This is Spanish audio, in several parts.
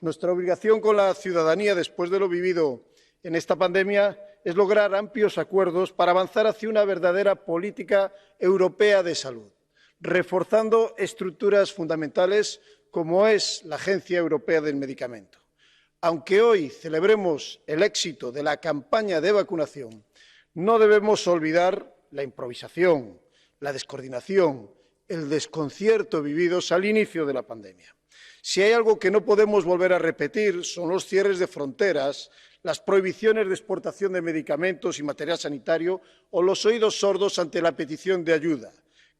Nuestra obligación con la ciudadanía, después de lo vivido en esta pandemia, es lograr amplios acuerdos para avanzar hacia una verdadera política europea de salud, reforzando estructuras fundamentales como es la Agencia Europea del Medicamento. Aunque hoy celebremos el éxito de la campaña de vacunación, no debemos olvidar la improvisación, la descoordinación, el desconcierto vividos al inicio de la pandemia. Si hay algo que no podemos volver a repetir son los cierres de fronteras, las prohibiciones de exportación de medicamentos y material sanitario o los oídos sordos ante la petición de ayuda.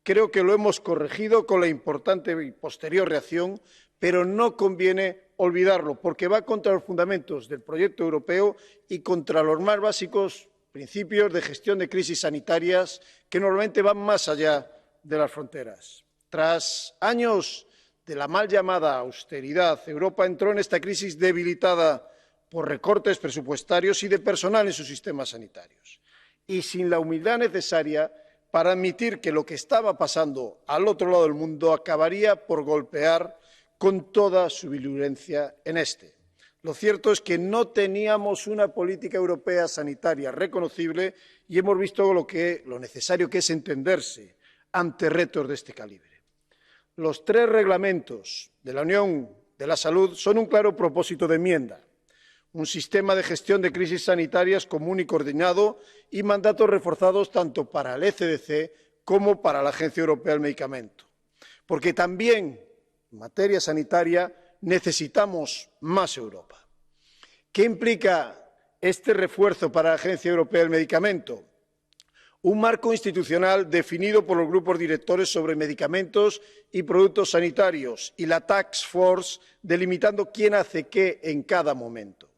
Creo que lo hemos corregido con la importante y posterior reacción, pero no conviene olvidarlo, porque va contra los fundamentos del proyecto europeo y contra los más básicos principios de gestión de crisis sanitarias que normalmente van más allá de las fronteras. Tras años de la mal llamada austeridad, Europa entró en esta crisis debilitada por recortes presupuestarios y de personal en sus sistemas sanitarios, y sin la humildad necesaria para admitir que lo que estaba pasando al otro lado del mundo acabaría por golpear con toda su virulencia en este. Lo cierto es que no teníamos una política europea sanitaria reconocible y hemos visto lo necesario que es entenderse ante retos de este calibre. Los 3 reglamentos de la Unión de la Salud son un claro propósito de enmienda: un sistema de gestión de crisis sanitarias común y coordinado y mandatos reforzados tanto para el ECDC como para la Agencia Europea del Medicamento. Porque también en materia sanitaria necesitamos más Europa. ¿Qué implica este refuerzo para la Agencia Europea del Medicamento? Un marco institucional definido por los grupos directores sobre medicamentos y productos sanitarios y la Task Force delimitando quién hace qué en cada momento.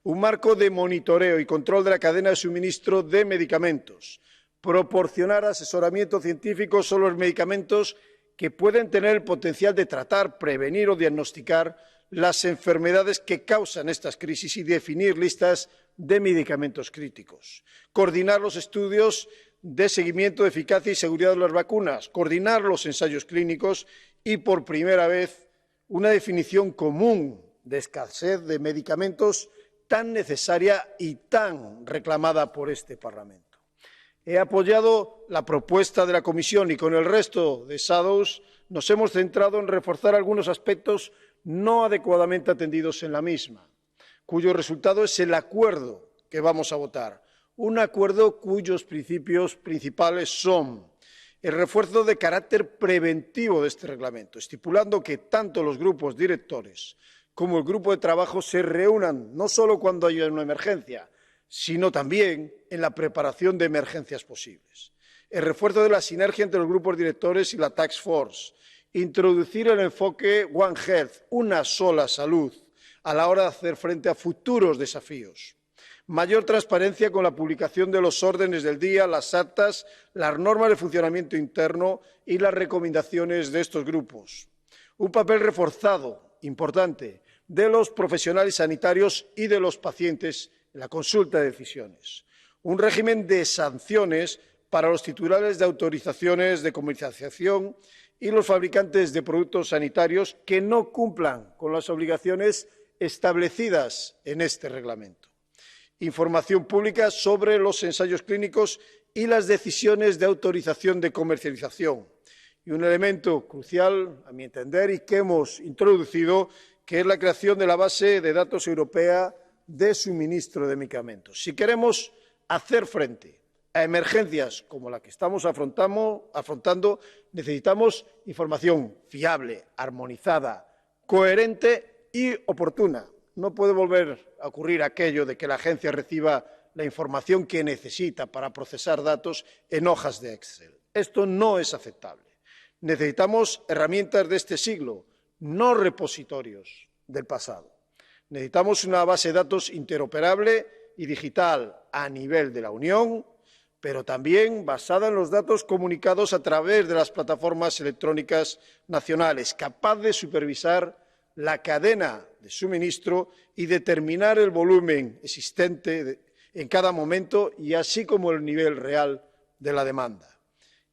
Un marco de monitoreo y control de la cadena de suministro de medicamentos. Proporcionar asesoramiento científico sobre los medicamentos que pueden tener el potencial de tratar, prevenir o diagnosticar las enfermedades que causan estas crisis y definir listas de medicamentos críticos. Coordinar los estudios de seguimiento de eficacia y seguridad de las vacunas, coordinar los ensayos clínicos y, por primera vez, una definición común de escasez de medicamentos tan necesaria y tan reclamada por este Parlamento. He apoyado la propuesta de la Comisión y con el resto de ponentes nos hemos centrado en reforzar algunos aspectos no adecuadamente atendidos en la misma, cuyo resultado es el acuerdo que vamos a votar. Un acuerdo cuyos principios principales son el refuerzo de carácter preventivo de este reglamento, estipulando que tanto los grupos directores como el grupo de trabajo se reúnan no solo cuando haya una emergencia, sino también en la preparación de emergencias posibles. El refuerzo de la sinergia entre los grupos directores y la Task Force. Introducir el enfoque One Health, una sola salud, a la hora de hacer frente a futuros desafíos. Mayor transparencia con la publicación de los órdenes del día, las actas, las normas de funcionamiento interno y las recomendaciones de estos grupos. Un papel reforzado, importante, de los profesionales sanitarios y de los pacientes en la consulta de decisiones. Un régimen de sanciones para los titulares de autorizaciones de comercialización y los fabricantes de productos sanitarios que no cumplan con las obligaciones establecidas en este reglamento. Información pública sobre los ensayos clínicos y las decisiones de autorización de comercialización. Y un elemento crucial, a mi entender, y que hemos introducido, que es la creación de la base de datos europea de suministro de medicamentos. Si queremos hacer frente a emergencias como la que estamos afrontando, necesitamos información fiable, armonizada, coherente y oportuna. No puede volver a ocurrir aquello de que la agencia reciba la información que necesita para procesar datos en hojas de Excel. Esto no es aceptable. Necesitamos herramientas de este siglo, no repositorios del pasado. Necesitamos una base de datos interoperable y digital a nivel de la Unión, pero también basada en los datos comunicados a través de las plataformas electrónicas nacionales, capaz de supervisar la cadena de suministro y determinar el volumen existente en cada momento y así como el nivel real de la demanda,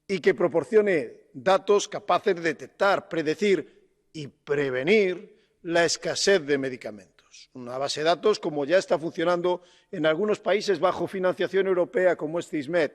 y que proporcione datos capaces de detectar, predecir y prevenir la escasez de medicamentos. Una base de datos como ya está funcionando en algunos países bajo financiación europea, como es CISMED.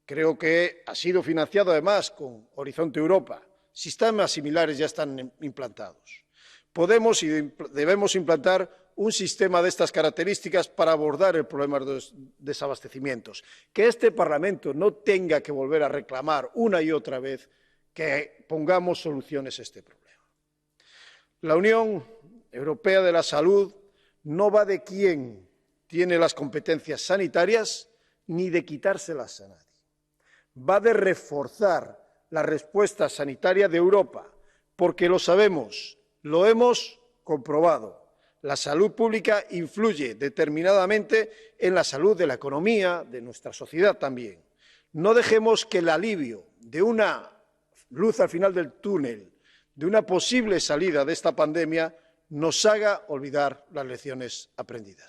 Creo que ha sido financiado además con Horizonte Europa. Sistemas similares ya están implantados. Podemos y debemos implantar un sistema de estas características para abordar el problema de los desabastecimientos. Que este Parlamento no tenga que volver a reclamar una y otra vez que pongamos soluciones a este problema. La Unión Europea de la Salud no va de quién tiene las competencias sanitarias ni de quitárselas a nadie. Va de reforzar la respuesta sanitaria de Europa, porque lo sabemos, lo hemos comprobado. La salud pública influye determinadamente en la salud de la economía, de nuestra sociedad también. No dejemos que el alivio de una luz al final del túnel, de una posible salida de esta pandemia, nos haga olvidar las lecciones aprendidas.